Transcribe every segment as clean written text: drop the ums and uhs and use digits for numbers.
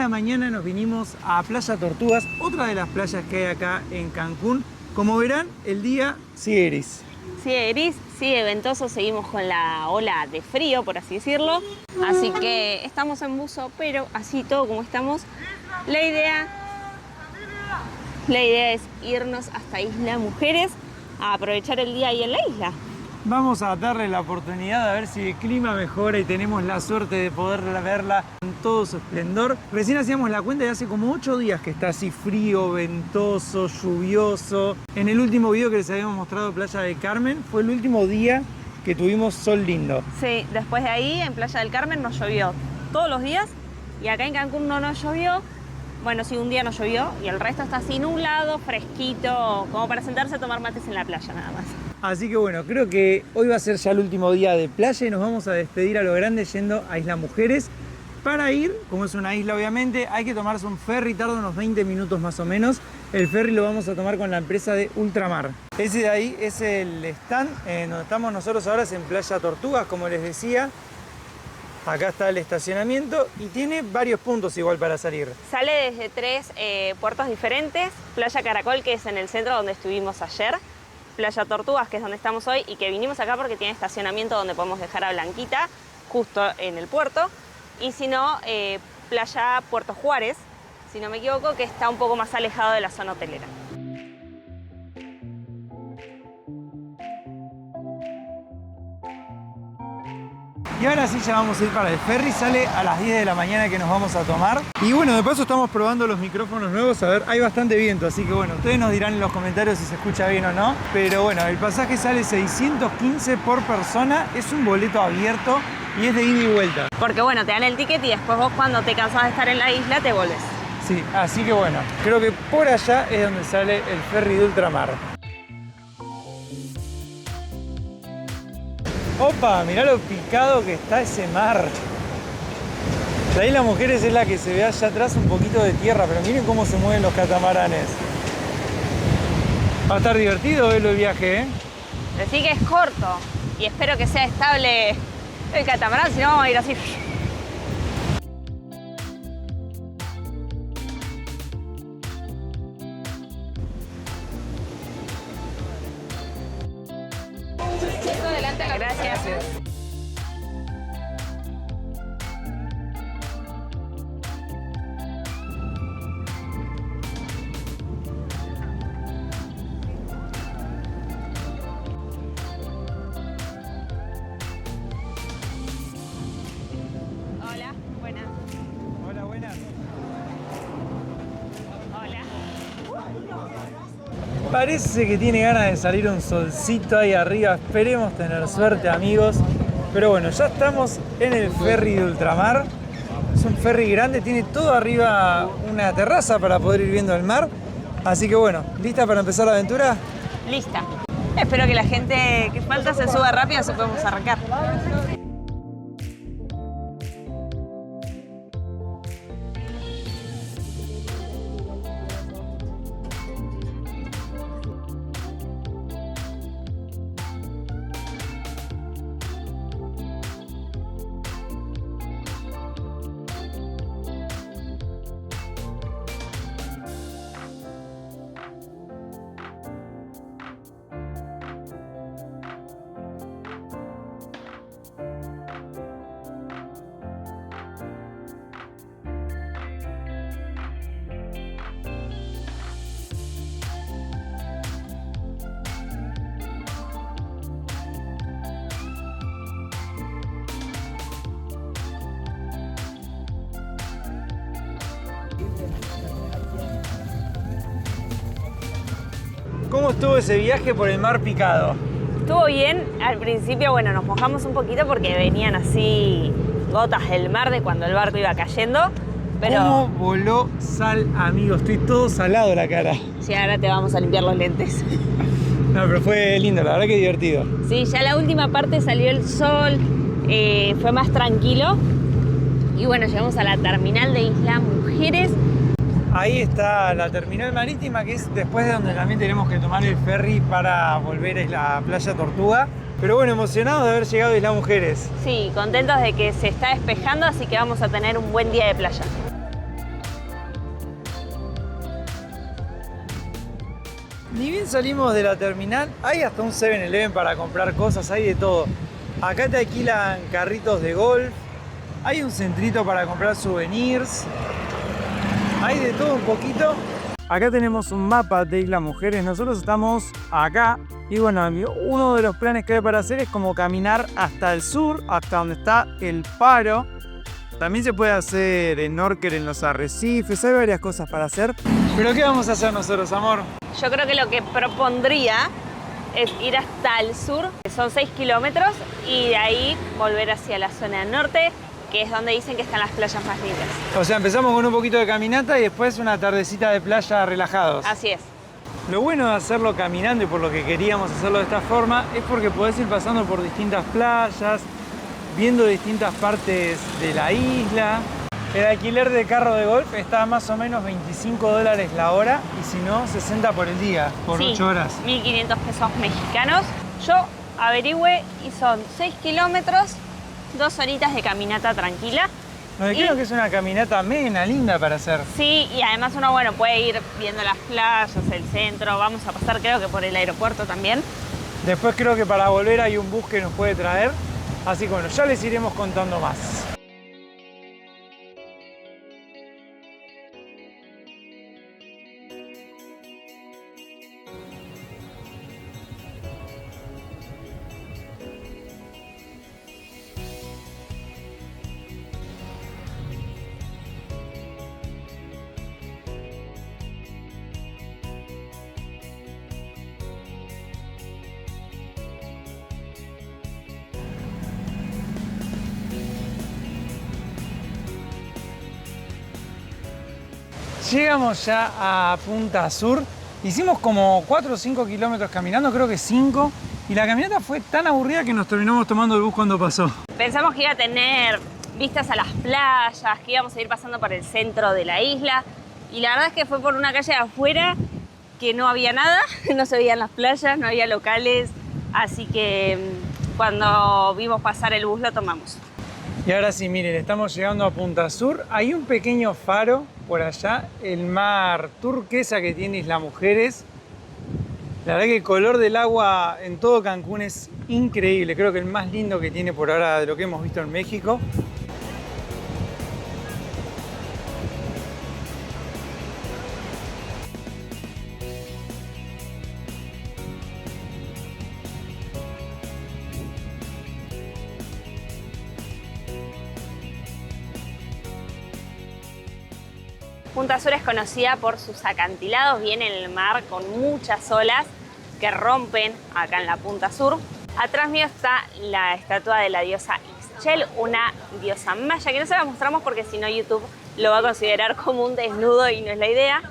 la mañana nos vinimos a Playa Tortugas, otra de las playas que hay acá en Cancún. Como verán, el día sigue gris. Sigue gris, sigue ventoso, seguimos con la ola de frío, por así decirlo. Así que estamos en buzo, pero así todo como estamos, la idea es irnos hasta Isla Mujeres a aprovechar el día ahí en la isla. Vamos a darle la oportunidad a ver si el clima mejora y tenemos la suerte de poder verla en todo su esplendor. Recién hacíamos la cuenta de hace como 8 días que está así frío, ventoso, lluvioso. En el último video que les habíamos mostrado, Playa del Carmen, fue el último día que tuvimos sol lindo. Sí, después de ahí en Playa del Carmen nos llovió todos los días y acá en Cancún no nos llovió. Bueno, sí, un día nos llovió y el resto está así nublado, fresquito, como para sentarse a tomar mates en la playa nada más. Así que bueno, creo que hoy va a ser ya el último día de playa y nos vamos a despedir a lo grande yendo a Isla Mujeres. Para ir, como es una isla obviamente, hay que tomarse un ferry, tarda unos 20 minutos más o menos. El ferry lo vamos a tomar con la empresa de Ultramar. Ese de ahí es el stand donde estamos nosotros ahora, es en Playa Tortugas, como les decía. Acá está el estacionamiento y tiene varios puntos igual para salir. Sale desde 3 puertos diferentes. Playa Caracol, que es en el centro donde estuvimos ayer. Playa Tortugas, que es donde estamos hoy y que vinimos acá porque tiene estacionamiento donde podemos dejar a Blanquita, justo en el puerto. Y si no, Playa Puerto Juárez, si no me equivoco, que está un poco más alejado de la zona hotelera. Y ahora sí ya vamos a ir para el ferry, sale a las 10 de la mañana que nos vamos a tomar. Y bueno, de paso estamos probando los micrófonos nuevos, a ver, hay bastante viento, así que bueno, ustedes nos dirán en los comentarios si se escucha bien o no. Pero bueno, el pasaje sale 615 por persona, es un boleto abierto y es de ida y vuelta. Porque bueno, te dan el ticket y después vos cuando te cansás de estar en la isla te volvés. Sí, así que bueno, creo que por allá es donde sale el ferry de Ultramar. ¡Opa! Mirá lo picado que está ese mar. La Isla Mujeres es la que se ve allá atrás, un poquito de tierra, pero miren cómo se mueven los catamaranes. Va a estar divertido verlo el viaje, ¿eh? Decí que es corto y espero que sea estable el catamarán, si no vamos a ir así. Gracias. Hola, buenas. Hola, buenas. Hola. Parece que tiene ganas de salir un solcito ahí arriba. Esperemos tener suerte, amigos. Pero bueno, ya estamos en el ferry de Ultramar. Es un ferry grande, tiene todo arriba una terraza para poder ir viendo el mar. Así que bueno, ¿lista para empezar la aventura? Lista. Espero que la gente que falta se suba rápido, así podemos arrancar. ¿Cómo estuvo ese viaje por el mar picado? Estuvo bien, al principio, bueno, nos mojamos un poquito porque venían así gotas del mar de cuando el barco iba cayendo, pero... ¿Cómo voló sal, amigo? Estoy todo salado la cara. Sí, ahora te vamos a limpiar los lentes. No, pero fue lindo, la verdad que divertido. Sí, ya la última parte salió el sol, fue más tranquilo. Y bueno, llegamos a la terminal de Isla Mujeres. Ahí está la terminal marítima, que es después de donde también tenemos que tomar el ferry para volver a la Playa Tortuga. Pero bueno, emocionados de haber llegado a Isla Mujeres. Sí, contentos de que se está despejando, así que vamos a tener un buen día de playa. ni bien salimos de la terminal, hay hasta un 7-Eleven para comprar cosas, hay de todo. Acá te alquilan carritos de golf, hay un centrito para comprar souvenirs, hay de todo un poquito. Acá tenemos un mapa de Isla Mujeres, nosotros estamos acá y bueno, uno de los planes que hay para hacer es como caminar hasta el sur, hasta donde está el Faro. También se puede hacer snorkel en los arrecifes, hay varias cosas para hacer. ¿Pero qué vamos a hacer nosotros, amor? Yo creo que lo que propondría es ir hasta el sur, que son 6 kilómetros, y de ahí volver hacia la zona norte, que es donde dicen que están las playas más lindas. O sea, empezamos con un poquito de caminata y después una tardecita de playa relajados. Así es. Lo bueno de hacerlo caminando y por lo que queríamos hacerlo de esta forma es porque podés ir pasando por distintas playas, viendo distintas partes de la isla. El alquiler de carro de golf está a más o menos $25 la hora y si no, 60 por el día, por 8 horas. 1.500 pesos mexicanos. Yo averigüé y son 6 kilómetros, 2 horitas de caminata tranquila. Nos dijeron que es una caminata amena, linda para hacer. Sí, y además uno, bueno, puede ir viendo las playas, el centro, vamos a pasar creo que por el aeropuerto también. Después creo que para volver hay un bus que nos puede traer, así que bueno, ya les iremos contando más. Llegamos ya a Punta Sur, hicimos como 4 o 5 kilómetros caminando, creo que 5, y la caminata fue tan aburrida que nos terminamos tomando el bus cuando pasó. Pensamos que iba a tener vistas a las playas, que íbamos a ir pasando por el centro de la isla, y la verdad es que fue por una calle de afuera que no había nada, no se veían las playas, no había locales, así que cuando vimos pasar el bus lo tomamos. Y ahora sí, miren, estamos llegando a Punta Sur. Hay un pequeño faro por allá, el mar turquesa que tiene Isla Mujeres. La verdad que el color del agua en todo Cancún es increíble. Creo que el más lindo que tiene por ahora de lo que hemos visto en México. Punta Sur es conocida por sus acantilados, viene en el mar con muchas olas que rompen acá en la Punta Sur. Atrás mío está la estatua de la diosa Ixchel, una diosa maya, que no se la mostramos porque si no YouTube lo va a considerar como un desnudo y no es la idea.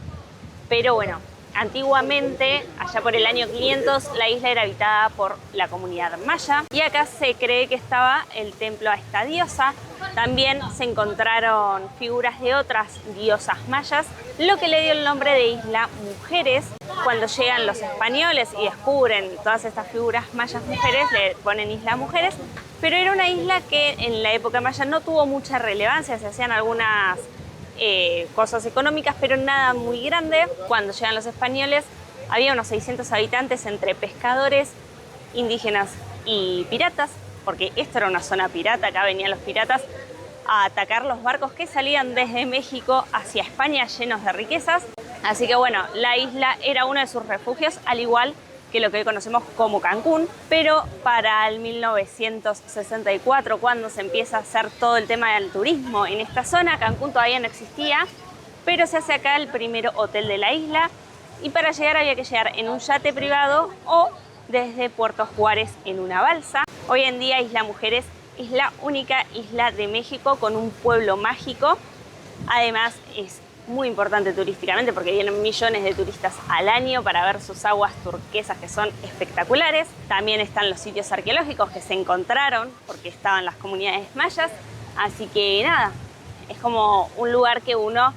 Pero bueno, antiguamente, allá por el año 500, la isla era habitada por la comunidad maya y acá se cree que estaba el templo a esta diosa. También se encontraron figuras de otras diosas mayas, lo que le dio el nombre de Isla Mujeres. Cuando llegan los españoles y descubren todas estas figuras mayas mujeres, le ponen Isla Mujeres, pero era una isla que en la época maya no tuvo mucha relevancia, se hacían algunas cosas económicas, pero nada muy grande. Cuando llegan los españoles había unos 600 habitantes entre pescadores, indígenas y piratas, porque esta era una zona pirata, acá venían los piratas a atacar los barcos que salían desde México hacia España llenos de riquezas. Así que bueno, la isla era uno de sus refugios, al igual que lo que hoy conocemos como Cancún, pero para el 1964, cuando se empieza a hacer todo el tema del turismo en esta zona, Cancún todavía no existía, pero se hace acá el primer hotel de la isla y para llegar había que llegar en un yate privado o desde Puerto Juárez en una balsa. Hoy en día Isla Mujeres es la única isla de México con un pueblo mágico. Además es muy importante turísticamente porque vienen millones de turistas al año para ver sus aguas turquesas que son espectaculares. También están los sitios arqueológicos que se encontraron porque estaban las comunidades mayas. Así que nada, es como un lugar que uno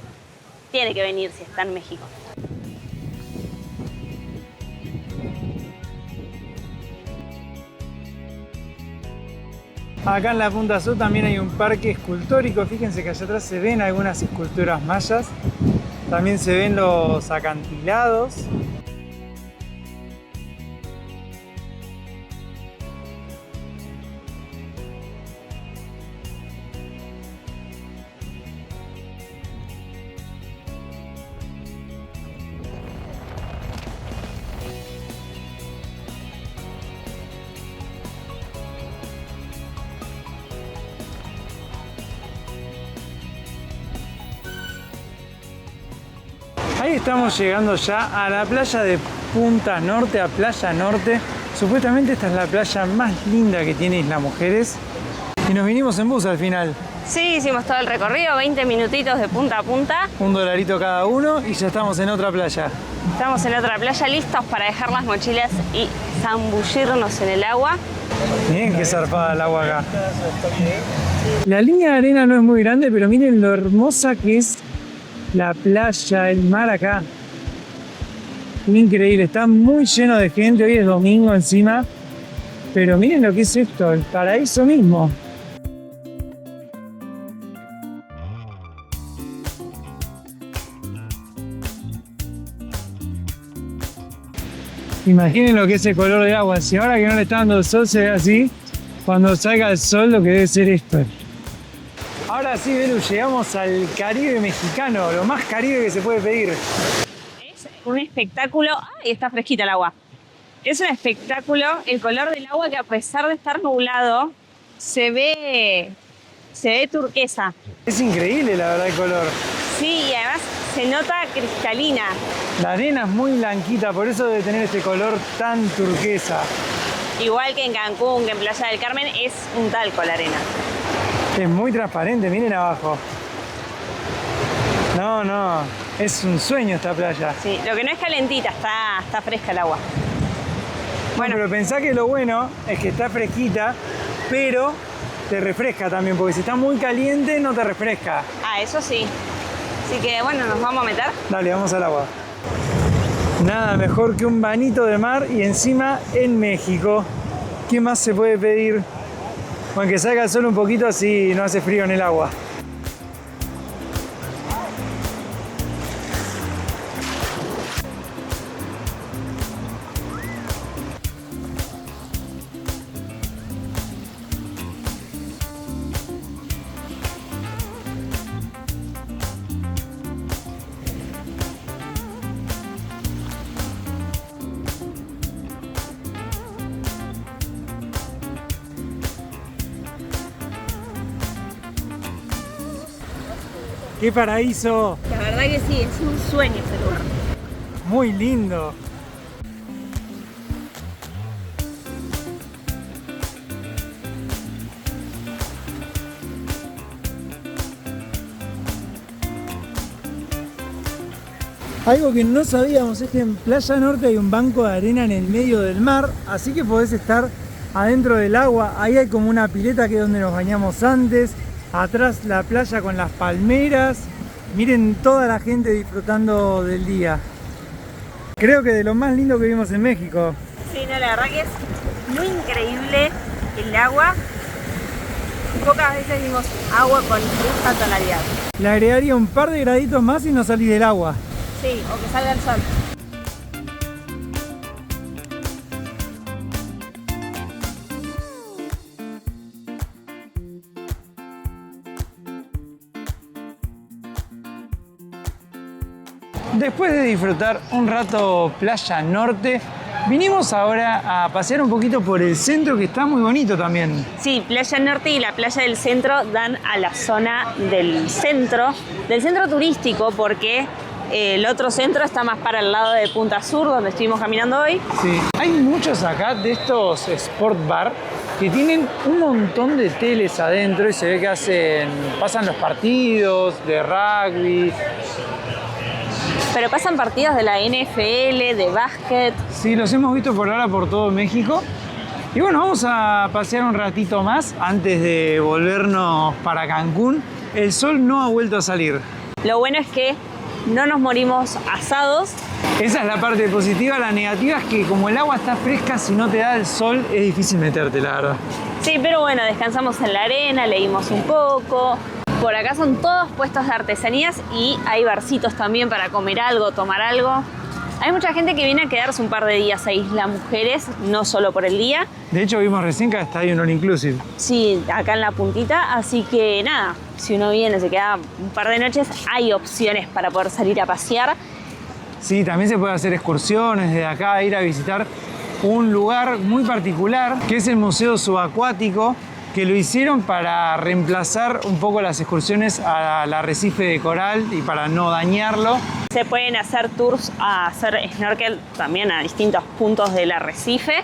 tiene que venir si está en México. Acá en la Punta Sur también hay un parque escultórico. Fíjense que allá atrás se ven algunas esculturas mayas. También se ven los acantilados. Ahí estamos llegando ya a la playa de Punta Norte, a Playa Norte. Supuestamente esta es la playa más linda que tiene Isla Mujeres. Y nos vinimos en bus al final. Sí, hicimos todo el recorrido, 20 minutitos de punta a punta. $1 cada uno y ya estamos en otra playa. Estamos en otra playa listos para dejar las mochilas y zambullirnos en el agua. Miren qué zarpada el agua acá. La línea de arena no es muy grande, pero miren lo hermosa que es la playa, el mar acá. Increíble, está muy lleno de gente, hoy es domingo encima. Pero miren lo que es esto, el paraíso mismo. Imaginen lo que es el color del agua. Si ahora que no le está dando el sol se ve así, cuando salga el sol lo que debe ser esto. Ahora sí, Belu, llegamos al Caribe mexicano, lo más Caribe que se puede pedir. Es un espectáculo. ¡Ay, está fresquita el agua! Es un espectáculo el color del agua que a pesar de estar nublado, se ve turquesa. Es increíble la verdad el color. Sí, y además se nota cristalina. La arena es muy blanquita, por eso debe tener este color tan turquesa. Igual que en Cancún, que en Playa del Carmen, es un talco la arena. Es muy transparente, miren abajo. No, es un sueño esta playa. Sí, lo que no es calentita, está fresca el agua. Bueno, pero pensá que lo bueno es que está fresquita, pero te refresca también, porque si está muy caliente no te refresca. Eso sí. Así que bueno, nos vamos a meter. Dale, vamos al agua. Nada mejor que un bañito de mar y encima en México. ¿Qué más se puede pedir? Bueno, que salga el sol un poquito así no hace frío en el agua. ¡Qué paraíso! La verdad que sí, es un sueño ese lugar. Muy lindo. Algo que no sabíamos es que en Playa Norte hay un banco de arena en el medio del mar, así que podés estar adentro del agua. Ahí hay como una pileta que es donde nos bañamos antes. Atrás la playa con las palmeras. Miren toda la gente disfrutando del día. Creo que de lo más lindo que vimos en México. Sí, no, la verdad que es muy increíble el agua. Pocas veces vimos agua con esta tonalidad. Le agregaría un par de graditos más y no salís del agua. Sí, o que salga el sol. Después de disfrutar un rato Playa Norte, vinimos ahora a pasear un poquito por el centro, que está muy bonito también. Sí, Playa Norte y la playa del centro dan a la zona del centro turístico, porque el otro centro está más para el lado de Punta Sur, donde estuvimos caminando hoy. Sí, hay muchos acá de estos sport bar que tienen un montón de teles adentro y se ve que pasan los partidos de rugby. Pero pasan partidos de la NFL, de básquet. Sí, los hemos visto por ahora por todo México. Y bueno, vamos a pasear un ratito más antes de volvernos para Cancún. El sol no ha vuelto a salir. Lo bueno es que no nos morimos asados. Esa es la parte positiva. La negativa es que como el agua está fresca, si no te da el sol es difícil meterte, la verdad. Sí, pero bueno, descansamos en la arena, leímos un poco. Por acá son todos puestos de artesanías y hay barcitos también para comer algo, tomar algo. Hay mucha gente que viene a quedarse un par de días a Isla Mujeres, no solo por el día. De hecho, vimos recién que está ahí un all inclusive. Sí, acá en la puntita, así que nada, si uno viene, se queda un par de noches, hay opciones para poder salir a pasear. Sí, también se puede hacer excursiones desde acá, ir a visitar un lugar muy particular, que es el Museo Subacuático, que lo hicieron para reemplazar un poco las excursiones al arrecife de coral y para no dañarlo. Se pueden hacer tours a hacer snorkel también a distintos puntos del arrecife.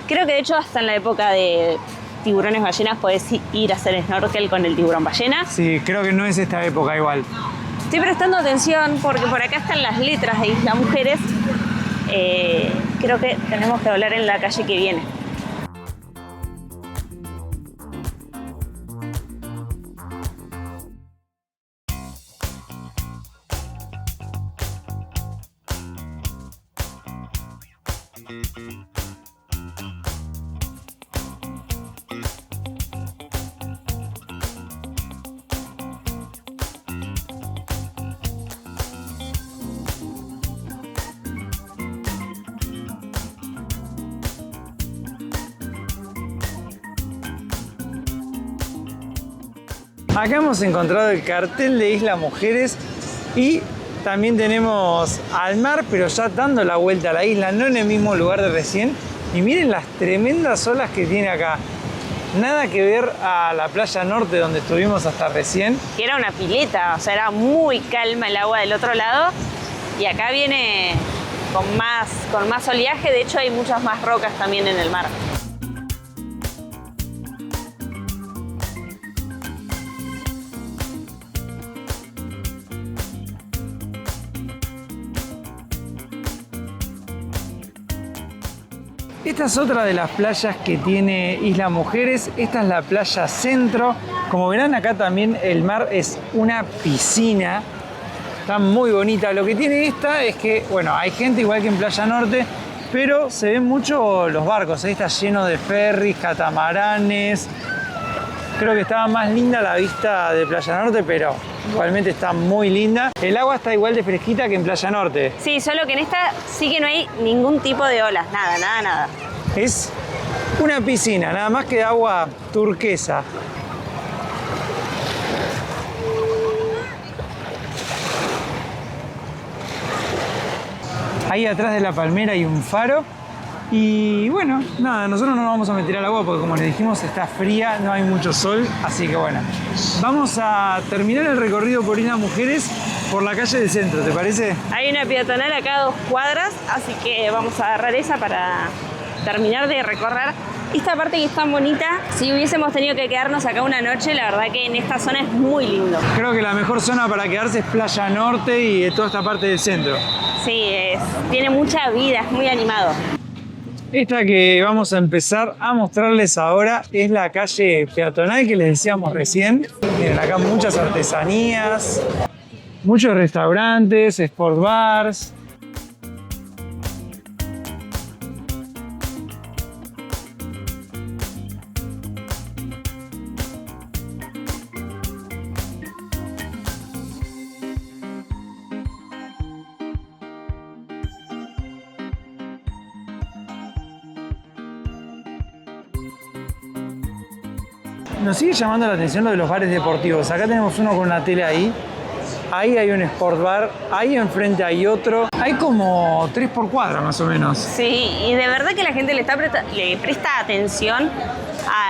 Creo que de hecho hasta en la época de tiburones ballenas podés ir a hacer snorkel con el tiburón ballena. Sí, creo que no es esta época igual. Estoy prestando atención porque por acá están las letras de Isla Mujeres. Creo que tenemos que hablar en la calle que viene. Acá hemos encontrado el cartel de Isla Mujeres y también tenemos al mar, pero ya dando la vuelta a la isla, no en el mismo lugar de recién. Y miren las tremendas olas que tiene acá. Nada que ver a la playa norte donde estuvimos hasta recién. Que era una pileta, o sea, era muy calma el agua del otro lado. Y acá viene con más oleaje, de hecho hay muchas más rocas también en el mar. Esta es otra de las playas que tiene Isla Mujeres. Esta es la playa centro. Como verán, acá también el mar es una piscina. Está muy bonita. Lo que tiene esta es que, bueno, hay gente igual que en Playa Norte, pero se ven mucho los barcos. Ahí está lleno de ferries, catamaranes. Creo que estaba más linda la vista de Playa Norte, pero igualmente está muy linda. El agua está igual de fresquita que en Playa Norte. Sí, solo que en esta sí que no hay ningún tipo de olas, nada. Es una piscina, nada más que de agua turquesa. Ahí atrás de la palmera hay un faro. Y bueno, nada, nosotros no nos vamos a meter al agua porque como les dijimos está fría, no hay mucho sol, así que bueno. Vamos a terminar el recorrido por Isla Mujeres por la calle del centro, ¿te parece? Hay una peatonal acá a 2 cuadras, así que vamos a agarrar esa para terminar de recorrer esta parte que es tan bonita. Si hubiésemos tenido que quedarnos acá una noche, la verdad que en esta zona es muy lindo. Creo que la mejor zona para quedarse es Playa Norte y toda esta parte del centro. Sí, tiene mucha vida, es muy animado. Esta que vamos a empezar a mostrarles ahora es la calle peatonal que les decíamos recién. Miren, acá muchas artesanías, muchos restaurantes, sport bars. Nos sigue llamando la atención lo de los bares deportivos. Acá tenemos uno con una tele ahí. Ahí hay un sport bar. Ahí enfrente hay otro. Hay como 3 por cuadra más o menos. Sí, y de verdad que la gente le presta atención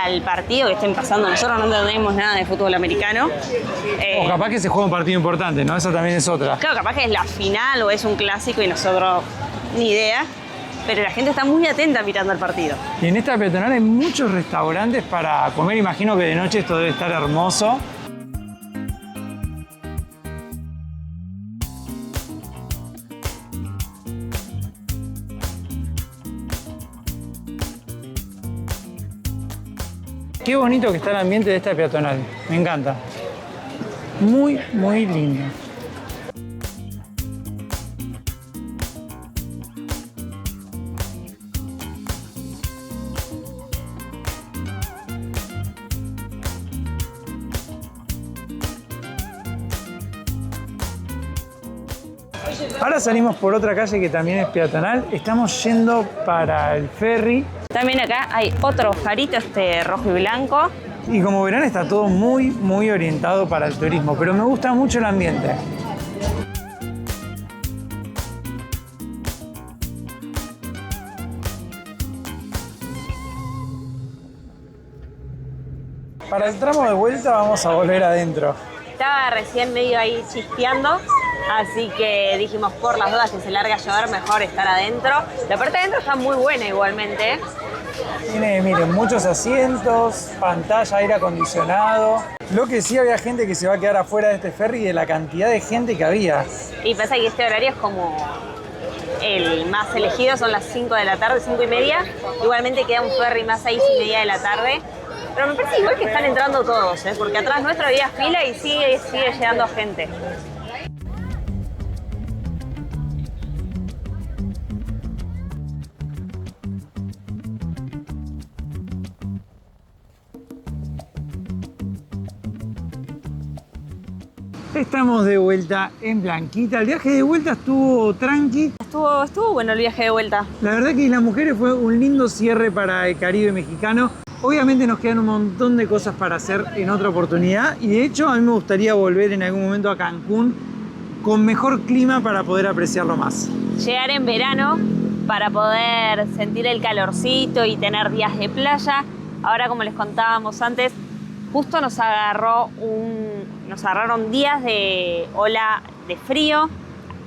al partido que estén pasando. Nosotros no entendemos nada de fútbol americano. O capaz que se juega un partido importante, ¿no? Esa también es otra. Claro, capaz que es la final o es un clásico y nosotros ni idea. Pero la gente está muy atenta mirando el partido. Y en esta peatonal hay muchos restaurantes para comer. Imagino que de noche esto debe estar hermoso. Qué bonito que está el ambiente de esta peatonal. Me encanta. Muy, muy lindo. Ahora salimos por otra calle que también es peatonal. Estamos yendo para el ferry. También acá hay otro farito, rojo y blanco. Y como verán está todo muy, muy orientado para el turismo. Pero me gusta mucho el ambiente. Para el tramo de vuelta vamos a volver adentro. Estaba recién medio ahí chispeando, Así que dijimos, por las dudas que se larga a llover, mejor estar adentro. La parte de adentro está muy buena igualmente. Tiene, miren, muchos asientos, pantalla, aire acondicionado. Lo que sí, había gente que se va a quedar afuera de este ferry de la cantidad de gente que había. Y pasa que este horario es como el más elegido, son las 5 de la tarde, 5 y media. Igualmente queda un ferry más 6 y media de la tarde. Pero me parece igual que están entrando todos, porque atrás nuestro había fila y sigue llegando gente. Estamos de vuelta en Blanquita. El viaje de vuelta estuvo tranqui. Estuvo bueno el viaje de vuelta. La verdad que Islas Mujeres fue un lindo cierre para el Caribe mexicano. Obviamente nos quedan un montón de cosas para hacer en otra oportunidad y de hecho a mí me gustaría volver en algún momento a Cancún con mejor clima para poder apreciarlo más. Llegar en verano para poder sentir el calorcito y tener días de playa. Ahora, como les contábamos antes, justo nos agarraron días de ola de frío.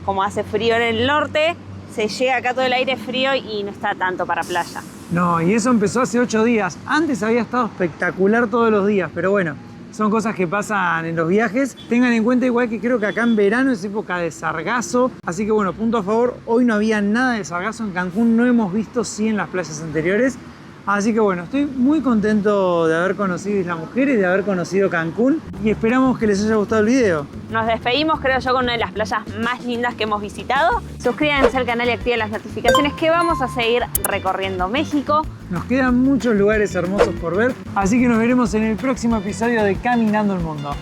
Como hace frío en el norte, se llega acá todo el aire frío y no está tanto para playa. No, y eso empezó hace 8 días. Antes había estado espectacular todos los días, pero bueno, son cosas que pasan en los viajes. Tengan en cuenta igual que creo que acá en verano es época de sargazo. Así que bueno, punto a favor, hoy no había nada de sargazo en Cancún. No hemos visto sí en las playas anteriores. Así que bueno, estoy muy contento de haber conocido Islas Mujeres, de haber conocido Cancún y esperamos que les haya gustado el video. Nos despedimos, creo yo, con una de las playas más lindas que hemos visitado. Suscríbanse al canal y activen las notificaciones que vamos a seguir recorriendo México. Nos quedan muchos lugares hermosos por ver, así que nos veremos en el próximo episodio de Caminando el Mundo.